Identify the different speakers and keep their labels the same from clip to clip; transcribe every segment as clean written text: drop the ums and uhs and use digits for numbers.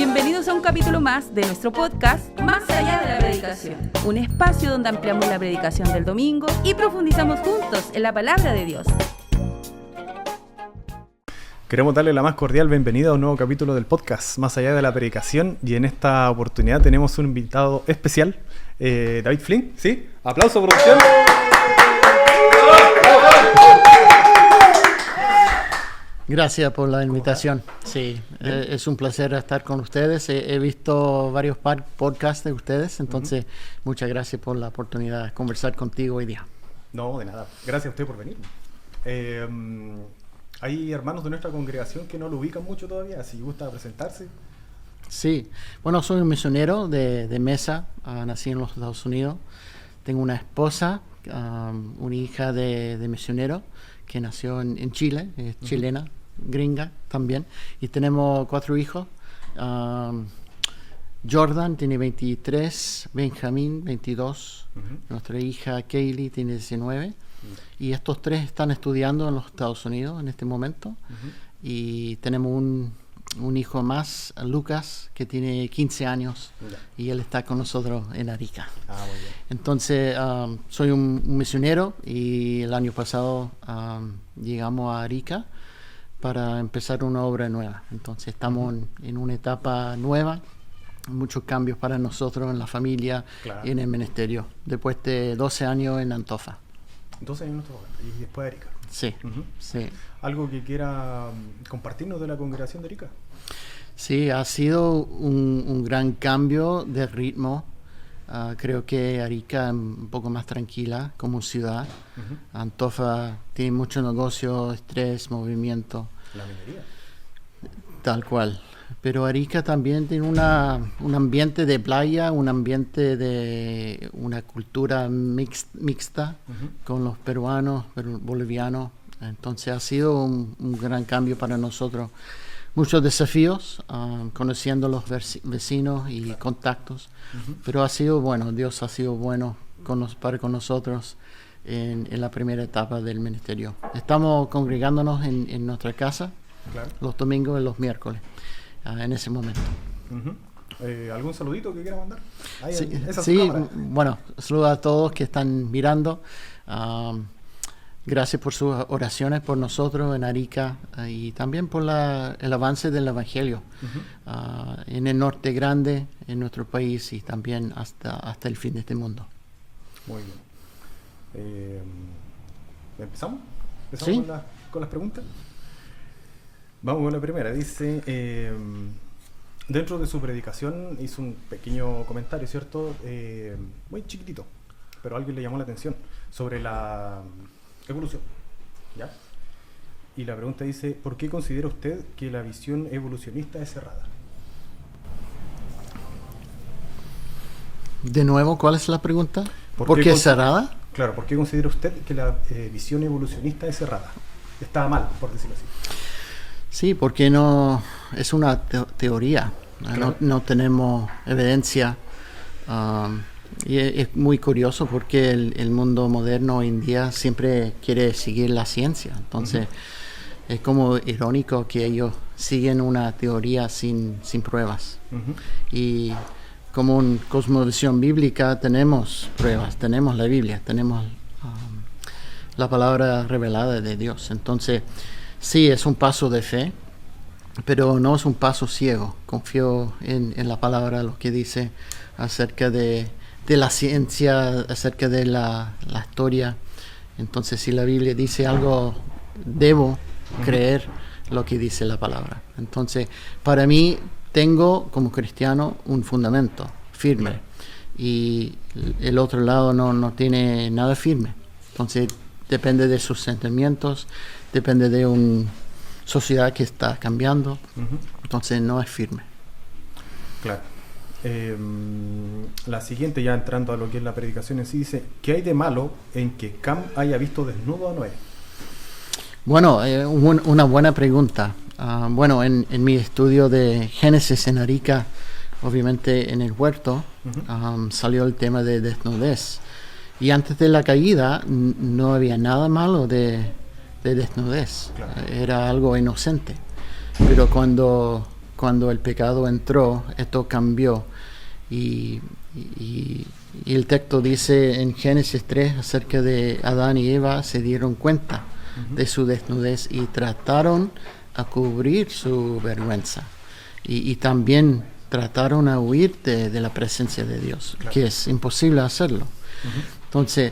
Speaker 1: Bienvenidos a un capítulo más de nuestro podcast Más allá de la predicación, un espacio donde ampliamos la predicación del domingo y profundizamos juntos en la palabra de Dios.
Speaker 2: Queremos darle la más cordial bienvenida a un nuevo capítulo del podcast Más allá de la predicación, y en esta oportunidad tenemos un invitado especial, David Flynn, ¿sí? ¡Aplauso, producción!
Speaker 3: Gracias por la invitación. Sí, es un placer estar con ustedes. He visto varios podcasts de ustedes, entonces muchas gracias por la oportunidad de conversar contigo hoy día.
Speaker 2: No, de nada. Gracias a usted por venir. Hay hermanos de nuestra congregación que no lo ubican mucho todavía, si gusta presentarse.
Speaker 3: Sí, bueno, soy un misionero de Mesa, nací en los Estados Unidos. Tengo una esposa, una hija de misionero que nació en Chile, es chilena, gringa también. Y tenemos 4 hijos. Jordan tiene 23, Benjamín 22, nuestra hija Kaylee tiene 19. Y estos 3 están estudiando en los Estados Unidos en este momento. Y tenemos un hijo más, Lucas, que tiene 15 años y él está con nosotros en Arica.
Speaker 2: Muy bien.
Speaker 3: Entonces, soy un misionero y el año pasado llegamos a Arica para empezar una obra nueva. Entonces, estamos en una etapa nueva, muchos cambios para nosotros en la familia y en el ministerio, después de 12 años en Antofa.
Speaker 2: 12 años y después de Arica.
Speaker 3: Sí, sí.
Speaker 2: ¿Algo que quiera compartirnos de la congregación de Arica?
Speaker 3: Sí, ha sido un gran cambio de ritmo. Creo que Arica es un poco más tranquila como ciudad. Antofa tiene mucho negocio, estrés, movimiento.
Speaker 2: La minería.
Speaker 3: Tal cual. Pero Arica también tiene un ambiente de playa, un ambiente de una cultura mixta con los peruanos, bolivianos. Entonces ha sido un gran cambio para nosotros. Muchos desafíos, conociendo los vecinos y contactos. Pero ha sido bueno, Dios ha sido bueno para con nosotros en la primera etapa del ministerio. Estamos congregándonos en nuestra casa los domingos y los miércoles. En ese momento.
Speaker 2: ¿Algún saludito que quiera mandar?
Speaker 3: Sí, bueno, saludo a todos que están mirando. Gracias por sus oraciones por nosotros en Arica y también por el avance del Evangelio en el norte grande, en nuestro país y también hasta el fin de este mundo.
Speaker 2: Muy bien. ¿Empezamos?
Speaker 3: ¿Sí?
Speaker 2: Con las preguntas? Vamos con la primera. Dice, dentro de su predicación hizo un pequeño comentario, ¿cierto? Muy chiquitito, pero a alguien le llamó la atención, sobre la evolución, ¿ya? Y la pregunta dice, ¿por qué considera usted que la visión evolucionista es cerrada?
Speaker 3: De nuevo, ¿cuál es la pregunta? ¿Por qué es cerrada?
Speaker 2: Claro, ¿por qué considera usted que la visión evolucionista es cerrada? Está mal, por decirlo así.
Speaker 3: Sí, porque no es una teoría,
Speaker 2: Claro.
Speaker 3: no tenemos evidencia y es muy curioso porque el mundo moderno hoy en día siempre quiere seguir la ciencia, entonces es como irónico que ellos siguen una teoría sin pruebas y como una cosmovisión bíblica tenemos pruebas, tenemos la Biblia, tenemos la palabra revelada de Dios, entonces sí, es un paso de fe, pero no es un paso ciego. Confío en la palabra, lo que dice acerca de la ciencia, acerca de la historia. Entonces, si la Biblia dice algo, debo creer lo que dice la palabra. Entonces, para mí, tengo como cristiano un fundamento firme y el otro lado no tiene nada firme. Entonces, depende de sus sentimientos, depende de una sociedad que está cambiando, entonces no es firme.
Speaker 2: Claro. La siguiente, ya entrando a lo que es la predicación en sí, dice, ¿qué hay de malo en que Cam haya visto desnudo a Noé?
Speaker 3: Bueno, una buena pregunta. Bueno, en mi estudio de Génesis en Arica, obviamente en el huerto, salió el tema de desnudez. Y antes de la caída no había nada malo de desnudez. Claro. Era algo inocente. Pero cuando cuando el pecado entró, esto cambió. Y el texto dice en Génesis 3 acerca de Adán y Eva se dieron cuenta de su desnudez y trataron a cubrir su vergüenza. Y también trataron a huir de la presencia de Dios, que es imposible hacerlo. Entonces,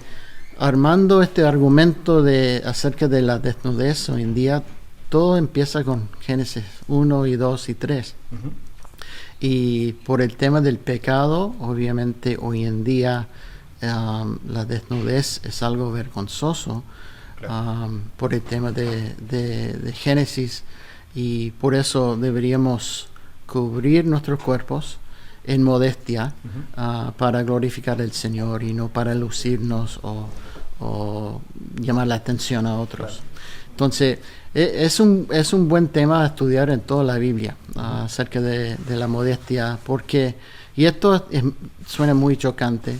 Speaker 3: armando este argumento acerca de la desnudez hoy en día, todo empieza con Génesis 1 y 2 y 3. Y por el tema del pecado, obviamente hoy en día la desnudez es algo vergonzoso, por el tema de Génesis, y por eso deberíamos cubrir nuestros cuerpos en modestia para glorificar al Señor y no para lucirnos o llamar la atención a otros. Entonces, es un buen tema a estudiar en toda la Biblia acerca de la modestia, porque, y esto suena muy chocante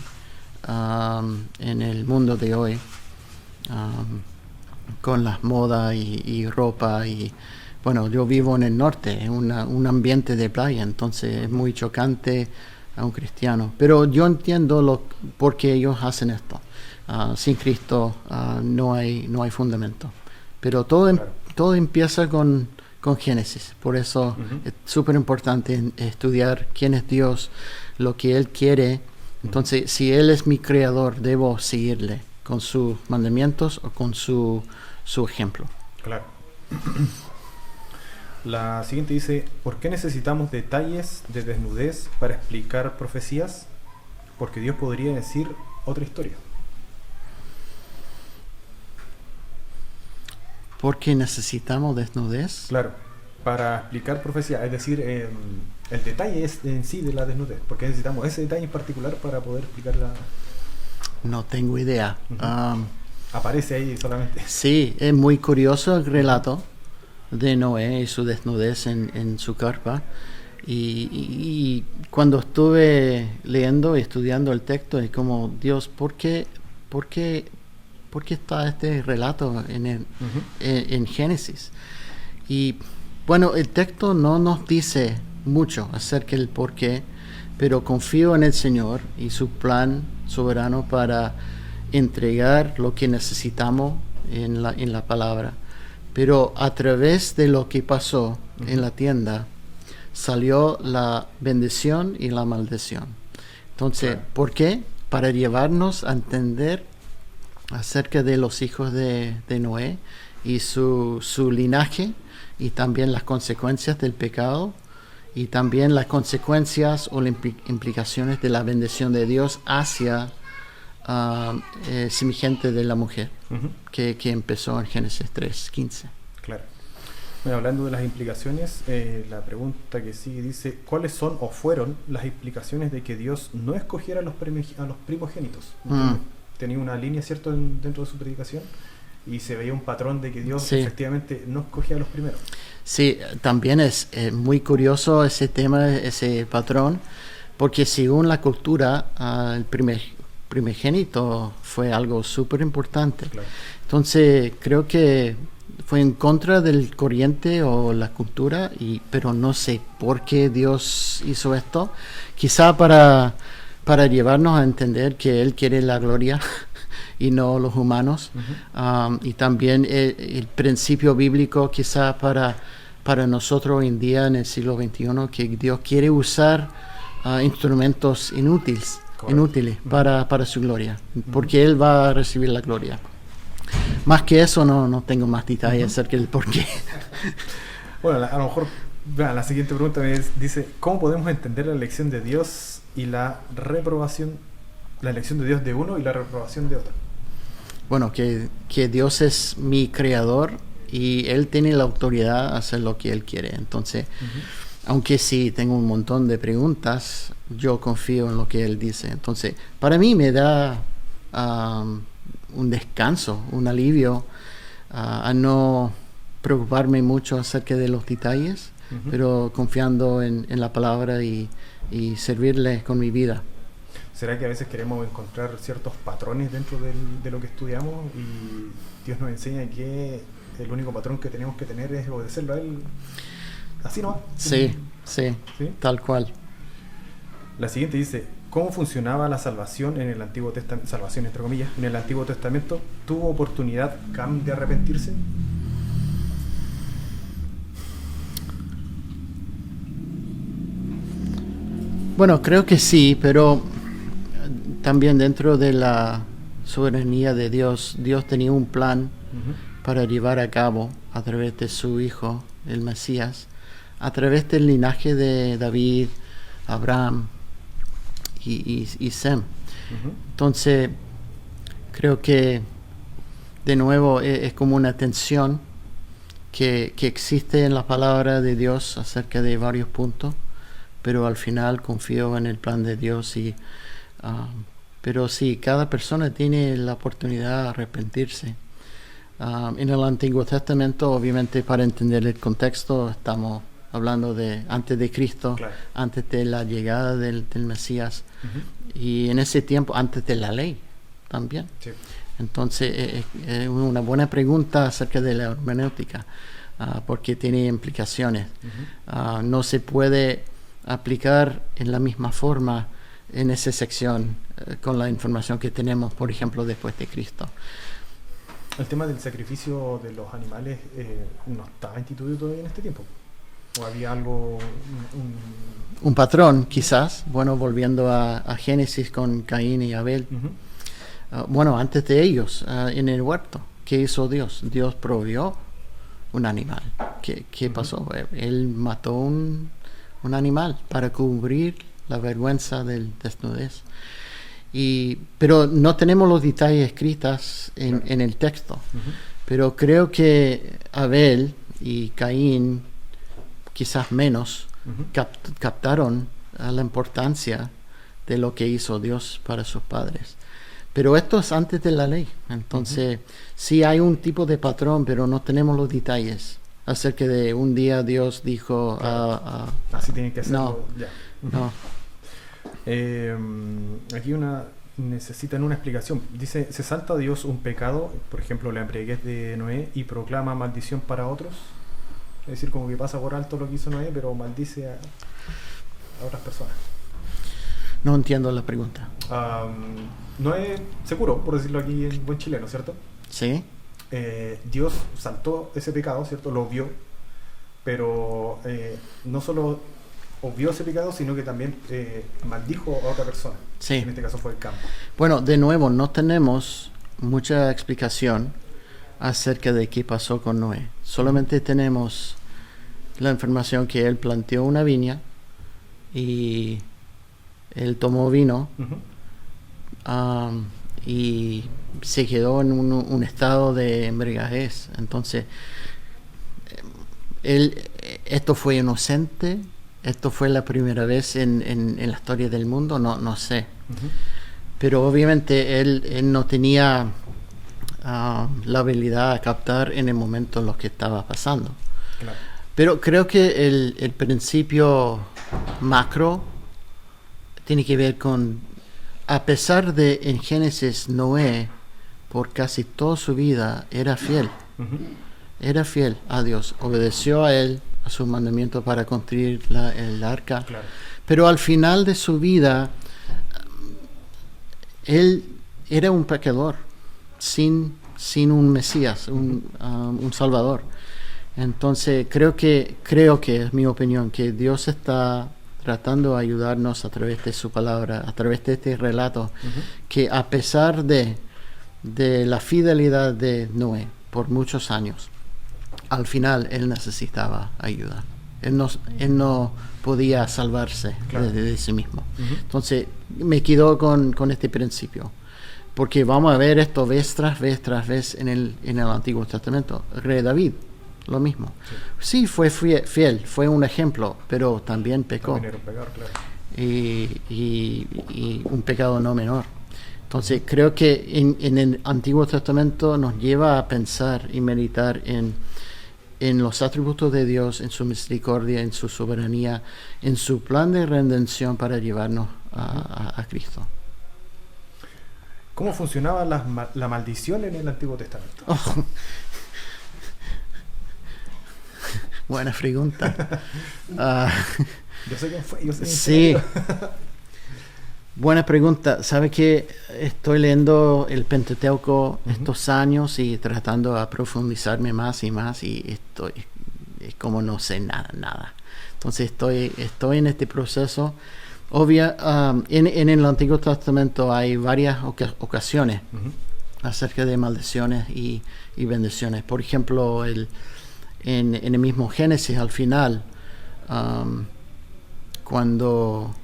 Speaker 3: en el mundo de hoy, con las modas y ropa, y bueno, yo vivo en el norte, en un ambiente de playa, entonces es muy chocante a un cristiano, pero yo entiendo por qué ellos hacen esto. Sin Cristo no hay fundamento, pero todo empieza con Génesis. Por eso es súper importante estudiar quién es Dios, lo que Él quiere. Entonces, si Él es mi creador, debo seguirle con sus mandamientos o con su ejemplo.
Speaker 2: Claro. La siguiente dice: ¿por qué necesitamos detalles de desnudez para explicar profecías? Porque Dios podría decir otra historia.
Speaker 3: ¿Por qué necesitamos desnudez?
Speaker 2: Claro, para explicar profecías, es decir, el detalle es en sí de la desnudez. ¿Por qué necesitamos ese detalle en particular para poder explicarla?
Speaker 3: No tengo idea.
Speaker 2: Aparece ahí solamente.
Speaker 3: Sí, es muy curioso el relato de Noé y su desnudez en su carpa. Y cuando estuve leyendo y estudiando el texto, es como, Dios, ¿por qué está este relato en Génesis? Y bueno, el texto no nos dice mucho acerca del por qué, pero confío en el Señor y su plan soberano para entregar lo que necesitamos en la palabra. Pero a través de lo que pasó en la tienda, salió la bendición y la maldición. Entonces, ¿por qué? Para llevarnos a entender acerca de los hijos de Noé y su linaje, y también las consecuencias del pecado, y también las consecuencias o las implicaciones de la bendición de Dios hacia semejante de la mujer, que empezó en Génesis 3:15.
Speaker 2: Claro. Bueno, hablando de las implicaciones, la pregunta que sigue dice: ¿cuáles son o fueron las implicaciones de que Dios no escogiera a los primogénitos? Tenía una línea, ¿cierto?, dentro de su predicación, y se veía un patrón de que Dios efectivamente no escogía a los primeros. Sí,
Speaker 3: también es muy curioso ese tema, ese patrón, porque según la cultura, el primogénito fue algo súper importante. Claro. Entonces, creo que fue en contra del corriente o la cultura, pero no sé por qué Dios hizo esto. Quizá para llevarnos a entender que Él quiere la gloria y no los humanos. Y también el principio bíblico, quizá para nosotros hoy en día en el siglo XXI, que Dios quiere usar instrumentos inútiles para su gloria, porque Él va a recibir la gloria. Más que eso no tengo más detalles acerca del por qué.
Speaker 2: Bueno, a lo mejor la siguiente pregunta dice: ¿cómo podemos entender la elección de Dios y la reprobación, la elección de Dios de uno y la reprobación de otro?
Speaker 3: Bueno, que Dios es mi creador y Él tiene la autoridad a hacer lo que Él quiere. Entonces, aunque sí tengo un montón de preguntas, yo confío en lo que Él dice. Entonces, para mí me da un descanso, un alivio a no preocuparme mucho acerca de los detalles, pero confiando en la palabra y servirle con mi vida.
Speaker 2: ¿Será que a veces queremos encontrar ciertos patrones dentro de lo que estudiamos y Dios nos enseña que el único patrón que tenemos que tener es obedecerlo a Él así nomás?
Speaker 3: Sí, Sí,
Speaker 2: ¿Sí?
Speaker 3: tal cual.
Speaker 2: La siguiente dice, ¿cómo funcionaba la salvación en el Antiguo Testamento? Salvación entre comillas, en el Antiguo Testamento. ¿Tuvo oportunidad Cam de arrepentirse?
Speaker 3: Bueno, creo que sí, pero también dentro de la soberanía de Dios, Dios tenía un plan para llevar a cabo a través de su Hijo, el Mesías, a través del linaje de David, Abraham y Sem. Entonces, creo que de nuevo es como una tensión que existe en la palabra de Dios acerca de varios puntos, pero al final confío en el plan de Dios pero sí, cada persona tiene la oportunidad de arrepentirse. En el Antiguo Testamento, obviamente, para entender el contexto, estamos hablando de antes de Cristo,
Speaker 2: Claro.
Speaker 3: antes de la llegada del Mesías, y en ese tiempo antes de la ley también.
Speaker 2: Sí.
Speaker 3: Entonces, es una buena pregunta acerca de la hermenéutica, porque tiene implicaciones. No se puede aplicar en la misma forma en esa sección con la información que tenemos, por ejemplo, después de Cristo.
Speaker 2: El tema del sacrificio de los animales no estaba instituido todavía en este tiempo. ¿O había algo,
Speaker 3: Un patrón, quizás, bueno, volviendo a Génesis con Caín y Abel. Bueno, antes de ellos, en el huerto, ¿qué hizo Dios? Dios proveyó un animal. ¿Qué pasó? Él mató un animal para cubrir la vergüenza del desnudez. Pero no tenemos los detalles escritos en el texto. Pero creo que Abel y Caín, quizás menos, captaron la importancia de lo que hizo Dios para sus padres. Pero esto es antes de la ley. Entonces, sí hay un tipo de patrón, pero no tenemos los detalles acerca de un día Dios dijo...
Speaker 2: así tienen que hacerlo.
Speaker 3: No,
Speaker 2: ya.
Speaker 3: no.
Speaker 2: Aquí necesitan una explicación. Dice, ¿se salta Dios un pecado? Por ejemplo, la embriaguez de Noé y proclama maldición para otros. Es decir, como que pasa por alto lo que hizo Noé, pero maldice a otras personas.
Speaker 3: No entiendo la pregunta.
Speaker 2: Noé se curó, por decirlo aquí en buen chileno, ¿cierto?
Speaker 3: ¿Sí?
Speaker 2: Dios saltó ese pecado, ¿cierto? Lo obvió, pero no solo obvió ese pecado, sino que también maldijo a otra persona.
Speaker 3: Sí.
Speaker 2: En este caso fue el Cam.
Speaker 3: Bueno, de nuevo, no tenemos mucha explicación acerca de qué pasó con Noé. Solamente tenemos la información que él planteó una viña y él tomó vino y se quedó en un estado de embriaguez. Entonces, esto fue inocente. Esto fue la primera vez en la historia del mundo, no sé. Pero obviamente él no tenía la habilidad de captar en el momento lo que estaba pasando.
Speaker 2: Claro.
Speaker 3: Pero creo que el principio macro tiene que ver con, a pesar de en Génesis Noé, por casi toda su vida, era fiel. Era fiel a Dios, obedeció a él, a sus mandamientos para construir el arca.
Speaker 2: Claro.
Speaker 3: Pero al final de su vida, él era un pecador, sin un Mesías, un Salvador. Entonces creo que es mi opinión, que Dios está tratando de ayudarnos a través de su palabra, a través de este relato, que a pesar de la fidelidad de Noé por muchos años, al final él necesitaba ayuda. Él no podía salvarse de sí mismo. Entonces me quedo con este principio, porque vamos a ver esto vez tras vez en el Antiguo Testamento. Rey David, lo mismo. Sí, fue fiel, fue un ejemplo, pero también pecó.
Speaker 2: También era un pecador, claro.
Speaker 3: Y un pecado no menor. Entonces creo que en el Antiguo Testamento nos lleva a pensar y meditar en los atributos de Dios, en su misericordia, en su soberanía, en su plan de redención para llevarnos a Cristo.
Speaker 2: ¿Cómo funcionaba la maldición en el Antiguo Testamento?
Speaker 3: buena pregunta.
Speaker 2: Yo sé quién fue, yo sé quién
Speaker 3: Sí.
Speaker 2: fue.
Speaker 3: Buena pregunta. ¿Sabe que estoy leyendo el Pentateuco estos años y tratando de profundizarme más y más y es como no sé nada. Entonces estoy en este proceso. En el Antiguo Testamento hay varias ocasiones acerca de maldiciones y bendiciones. Por ejemplo, en el mismo Génesis al final, cuando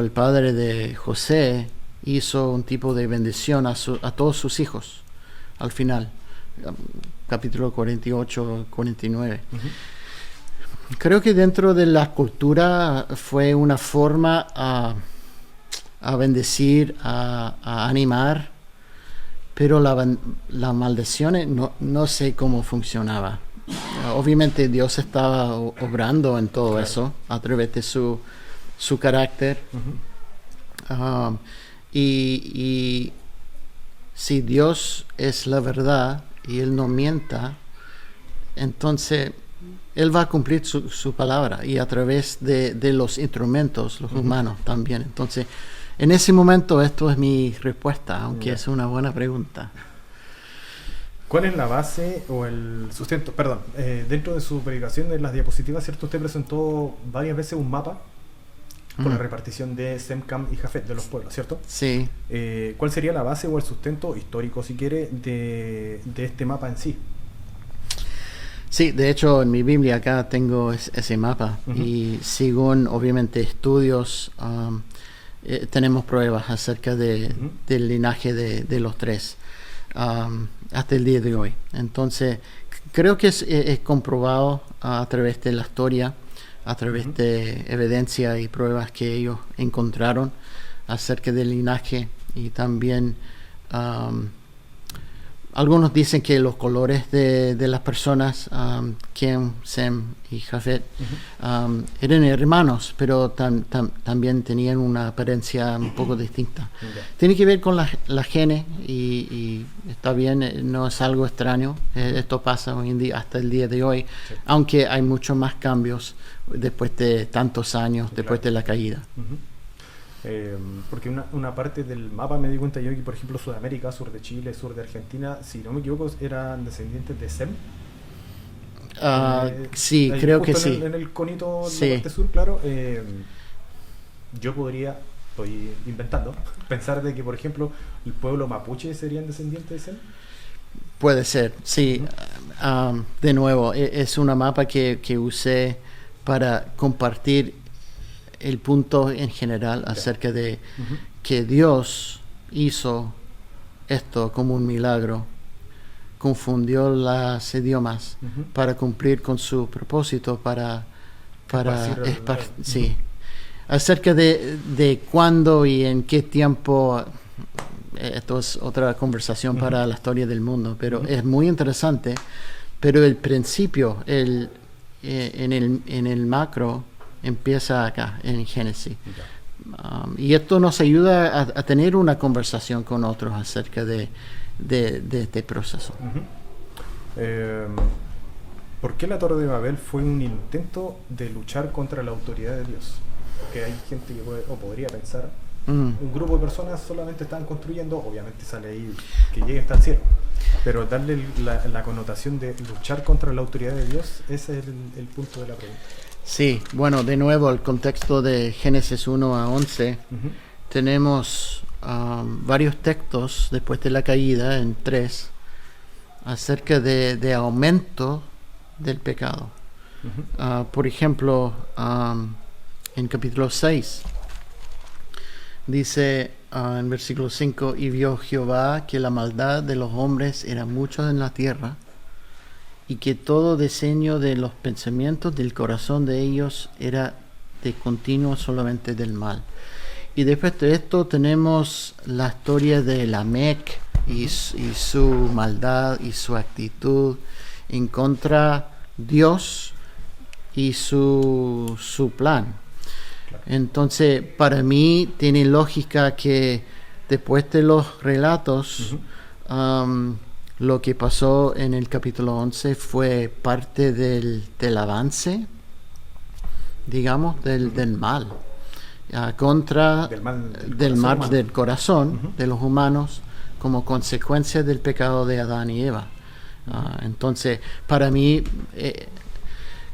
Speaker 3: el padre de José hizo un tipo de bendición a todos sus hijos, al final, capítulo 48, 49. Creo que dentro de la cultura fue una forma a bendecir, a animar, pero la maldición no sé cómo funcionaba. Obviamente Dios estaba obrando en todo eso a través de su carácter. Y si Dios es la verdad y Él no mienta, entonces Él va a cumplir su palabra y a través de los instrumentos, los humanos también. Entonces, en ese momento esto es mi respuesta, aunque es una buena pregunta.
Speaker 2: ¿Cuál es la base o el sustento? Perdón, dentro de su predicación de las diapositivas, ¿cierto? Usted presentó varias veces un mapa con la repartición de Sem, Cam y Jafet de los pueblos, ¿cierto?
Speaker 3: Sí.
Speaker 2: ¿Cuál sería la base o el sustento histórico, si quiere, de este mapa en sí?
Speaker 3: Sí, de hecho en mi Biblia acá tengo ese mapa y según obviamente estudios tenemos pruebas acerca del linaje de los tres hasta el día de hoy. Entonces creo que es comprobado a través de la historia, a través de evidencia y pruebas que ellos encontraron acerca del linaje y también algunos dicen que los colores de las personas, Cam, Sem y Jafet, eran hermanos, pero también tenían una apariencia un poco distinta. Tiene que ver con la genes y está bien, no es algo extraño. Esto pasa hoy en día, hasta el día de hoy, aunque hay muchos más cambios después de tantos años, después de la caída.
Speaker 2: Porque una parte del mapa me di cuenta yo que, por ejemplo, Sudamérica, sur de Chile, sur de Argentina, si no me equivoco, eran descendientes de Sem.
Speaker 3: Sí, creo que sí.
Speaker 2: En el conito
Speaker 3: sí.
Speaker 2: de la parte sur, claro. Yo podría, estoy inventando, pensar de que, por ejemplo, el pueblo mapuche serían descendientes de Sem.
Speaker 3: Puede ser, sí. De nuevo, es una mapa que usé para compartir el punto en general acerca de que Dios hizo esto como un milagro, confundió los idiomas para cumplir con su propósito, para sí. Acerca de cuándo y en qué tiempo, esto es otra conversación para la historia del mundo, pero es muy interesante. Pero el principio, en el macro, empieza acá, en Génesis. Y esto nos ayuda a tener una conversación con otros acerca de este proceso.
Speaker 2: ¿Por qué la Torre de Babel fue un intento de luchar contra la autoridad de Dios? Porque hay gente que podría pensar, un grupo de personas solamente están construyendo, obviamente sale ahí que llegue hasta el cielo, pero darle la connotación de luchar contra la autoridad de Dios, ese es el punto de la pregunta.
Speaker 3: Sí, bueno, de nuevo, el contexto de Génesis 1 a 11, tenemos varios textos después de la caída, en 3, acerca de aumento del pecado. Por ejemplo, en capítulo 6, dice en versículo 5, y vio Jehová que la maldad de los hombres era mucho en la tierra, y que todo diseño de los pensamientos del corazón de ellos era de continuo solamente del mal. Y después de esto tenemos la historia de Lamec y su maldad y su actitud en contra Dios y su plan. Entonces, para mí tiene lógica que después de los relatos lo que pasó en el capítulo 11 fue parte del avance, digamos, del mal, contra
Speaker 2: del
Speaker 3: mal del corazón de los humanos como consecuencia del pecado de Adán y Eva. Entonces, para mí,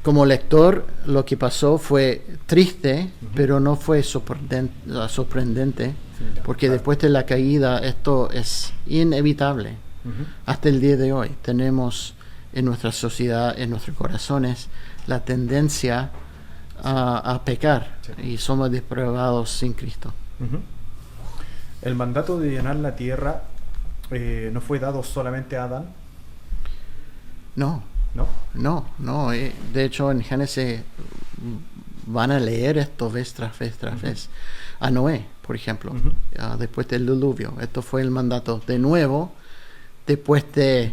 Speaker 3: como lector, lo que pasó fue triste, pero no fue sorprendente, porque después de la caída esto es inevitable. Hasta el día de hoy tenemos en nuestra sociedad, en nuestros corazones, la tendencia a pecar, y somos depravados sin Cristo.
Speaker 2: El mandato de llenar la tierra no fue dado solamente a Adán.
Speaker 3: No. De hecho, en Génesis van a leer esto vez tras vez. A Noé, por ejemplo, después del diluvio. Esto fue el mandato de nuevo después de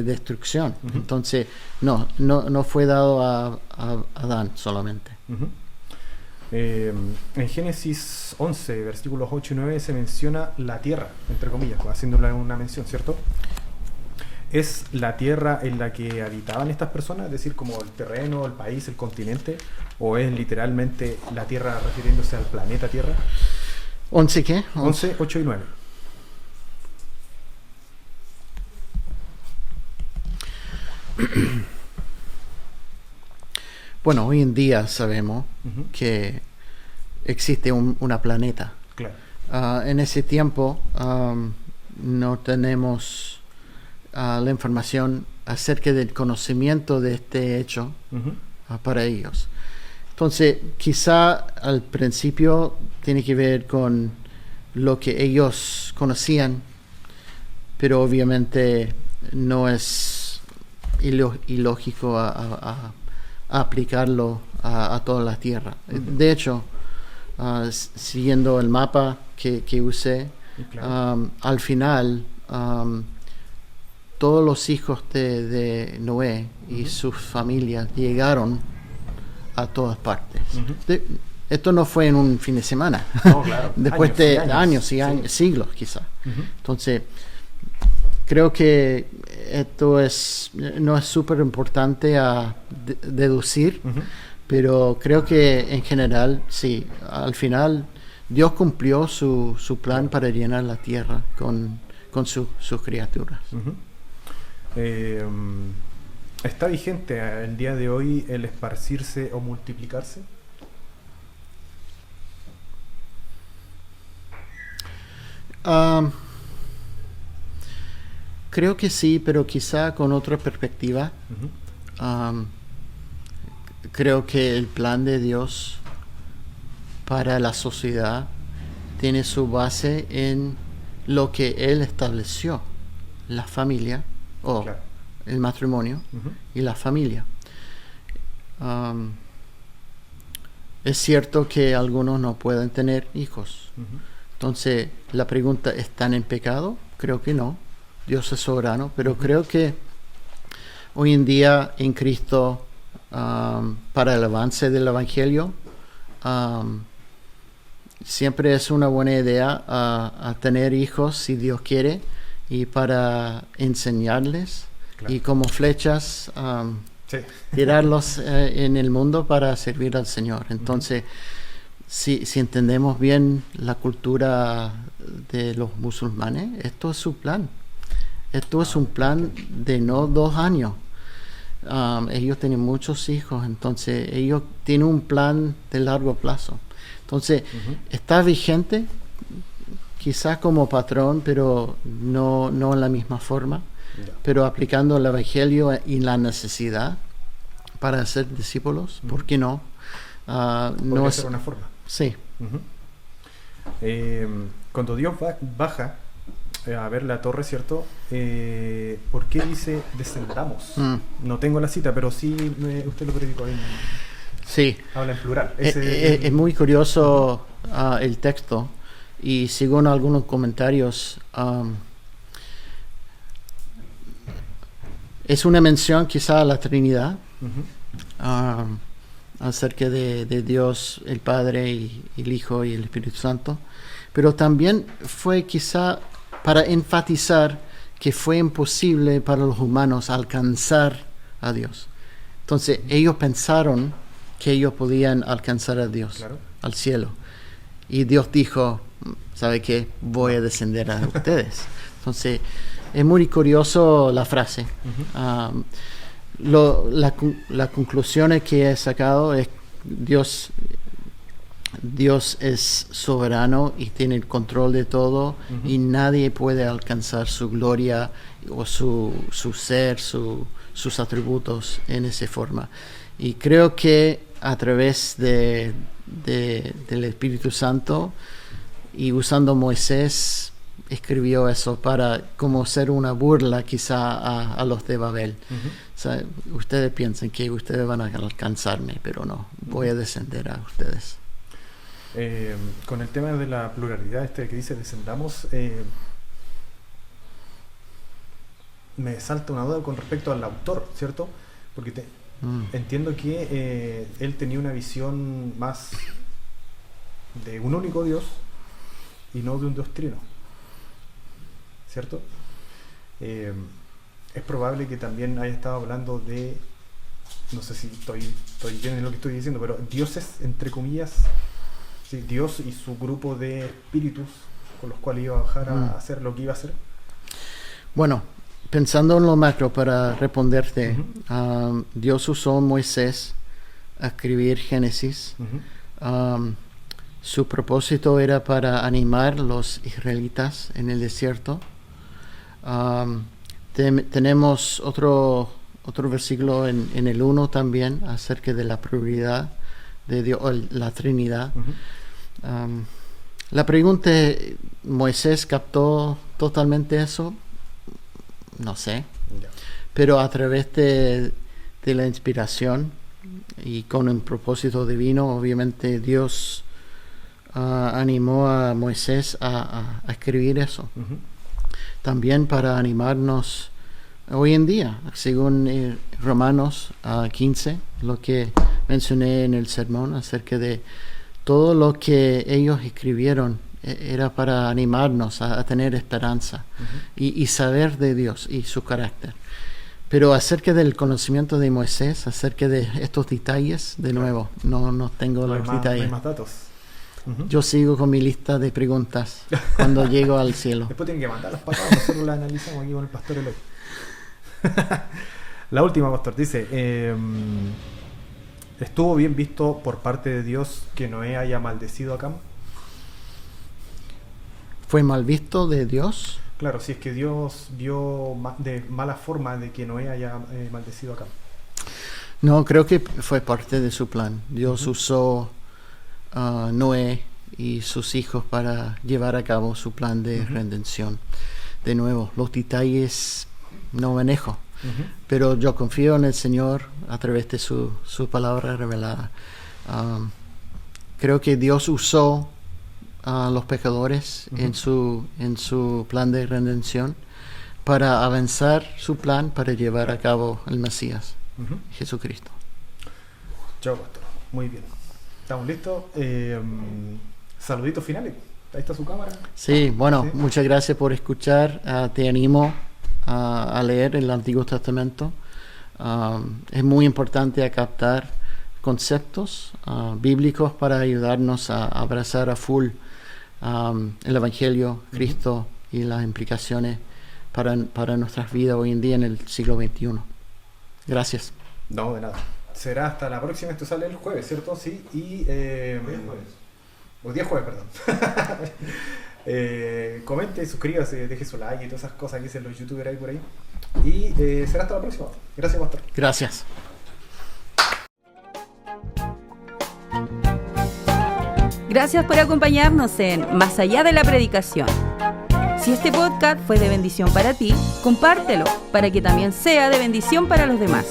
Speaker 3: destrucción. Entonces, no fue dado a Adán solamente.
Speaker 2: En Génesis 11, versículos 8 y 9 se menciona la tierra, entre comillas, haciéndole una mención, ¿cierto? ¿Es la tierra en la que habitaban estas personas, es decir, como el terreno, el país, el continente, o es literalmente la tierra refiriéndose al planeta Tierra?
Speaker 3: ¿11 qué?
Speaker 2: 11, 8 y 9.
Speaker 3: Bueno, hoy en día sabemos que existe una planeta.
Speaker 2: Claro.
Speaker 3: En ese tiempo no tenemos la información acerca del conocimiento de este hecho para ellos. Entonces, quizá al principio tiene que ver con lo que ellos conocían, pero obviamente no es ilógico a aplicarlo a toda la tierra. De hecho, siguiendo el mapa que usé, al final todos los hijos de Noé y sus familias llegaron a todas partes. Esto no fue en un fin de semana.
Speaker 2: No, claro.
Speaker 3: Después de años y años, siglos quizá. Entonces, creo que esto no es súper importante a deducir, pero creo que en general, sí, al final Dios cumplió su plan para llenar la tierra con sus criaturas.
Speaker 2: ¿Está vigente el día de hoy el esparcirse o multiplicarse?
Speaker 3: Creo que sí, pero quizá con otra perspectiva. Creo que el plan de Dios para la sociedad tiene su base en lo que Él estableció, la familia,
Speaker 2: Claro.
Speaker 3: el matrimonio y la familia. Es cierto que algunos no pueden tener hijos. Entonces, la pregunta, ¿están en pecado? Creo que no. Dios es soberano, pero creo que hoy en día en Cristo, para el avance del Evangelio, siempre es una buena idea a tener hijos si Dios quiere, y para enseñarles, y como flechas tirarlos en el mundo para servir al Señor. Entonces, si entendemos bien la cultura de los musulmanes, esto es su plan. Esto es un plan de no 2 años. Ellos tienen muchos hijos, entonces ellos tienen un plan de largo plazo. Entonces, está vigente, quizás como patrón, pero no en la misma forma, pero aplicando el Evangelio y la necesidad para ser discípulos, ¿por qué no?
Speaker 2: Podría ser una forma.
Speaker 3: Sí.
Speaker 2: Cuando Dios baja a ver la torre, ¿cierto? ¿Por qué dice descendamos? No tengo la cita, pero sí usted lo predicó ahí.
Speaker 3: Sí.
Speaker 2: Habla en plural.
Speaker 3: Es muy curioso el texto, y según algunos comentarios, es una mención quizá a la Trinidad, acerca de Dios, el Padre, y el Hijo y el Espíritu Santo, pero también fue quizá para enfatizar que fue imposible para los humanos alcanzar a Dios. Entonces ellos pensaron que ellos podían alcanzar a Dios,
Speaker 2: Claro.
Speaker 3: al cielo. Y Dios dijo, ¿sabe qué? Voy a descender a ustedes. Entonces es muy curioso la frase. La conclusión que he sacado es Dios es soberano y tiene el control de todo, y nadie puede alcanzar su gloria o su ser, sus atributos en esa forma. Y creo que a través del Espíritu Santo y usando Moisés, escribió eso para como ser una burla quizá a los de Babel. O sea, ustedes piensan que ustedes van a alcanzarme, pero no, voy a descender a ustedes.
Speaker 2: Con el tema de la pluralidad que dice descendamos, me salta una duda con respecto al autor, ¿cierto? Porque entiendo que él tenía una visión más de un único Dios y no de un Dios trino, ¿cierto? Es probable que también haya estado hablando de, no sé si estoy bien en lo que estoy diciendo, pero dioses, entre comillas, ¿sí? Dios y su grupo de espíritus con los cuales iba a bajar a hacer lo que iba a hacer.
Speaker 3: Bueno, pensando en lo macro para responderte, Dios usó a Moisés a escribir Génesis. Su propósito era para animar los israelitas en el desierto. Tenemos otro versículo en el 1 también acerca de la pluralidad de Dios, la Trinidad. La pregunta es, ¿Moisés captó totalmente eso? No sé.
Speaker 2: Ya.
Speaker 3: Pero a través de la inspiración y con un propósito divino, obviamente Dios animó a Moisés a escribir eso. También para animarnos hoy en día, según Romanos 15, lo que mencioné en el sermón acerca de todo lo que ellos escribieron, era para animarnos a tener esperanza y saber de Dios y su carácter. Pero acerca del conocimiento de Moisés, acerca de estos detalles, de nuevo, no tengo los detalles.
Speaker 2: No hay más datos.
Speaker 3: Yo sigo con mi lista de preguntas cuando llego al cielo.
Speaker 2: Después tienen que mandarlas para acá, nosotros las analizamos aquí con el pastor Eloy. La última, pastor, dice, ¿estuvo bien visto por parte de Dios que Noé haya maldecido a Cam?
Speaker 3: ¿Fue mal visto de Dios?
Speaker 2: Claro, si es que Dios vio de mala forma de que Noé haya maldecido a Cam.
Speaker 3: No, creo que fue parte de su plan. Dios usó Noé y sus hijos para llevar a cabo su plan de redención. De nuevo, los detalles no manejo, pero yo confío en el Señor a través de su palabra revelada. Creo que Dios usó a los pecadores en su plan de redención para avanzar su plan para llevar a cabo el Mesías, Jesucristo.
Speaker 2: Chao, pastor. Muy bien. ¿Estamos listos? Saluditos finales. Ahí está su cámara.
Speaker 3: Sí, bueno,
Speaker 2: ¿Sí?
Speaker 3: Muchas gracias por escuchar. Te animo a leer el Antiguo Testamento. Es muy importante a captar conceptos bíblicos para ayudarnos a abrazar a full el Evangelio, Cristo y las implicaciones para nuestras vidas hoy en día en el siglo XXI. Gracias.
Speaker 2: No, de nada. Será hasta la próxima. Esto sale el jueves, ¿cierto? Sí. Y hoy día jueves, perdón. Comente, suscríbase, deje su like y todas esas cosas que dicen los youtubers ahí por ahí. Y será hasta la próxima. Gracias, pastor.
Speaker 3: Gracias.
Speaker 1: Gracias por acompañarnos en Más Allá de la Predicación. Si este podcast fue de bendición para ti, compártelo para que también sea de bendición para los demás.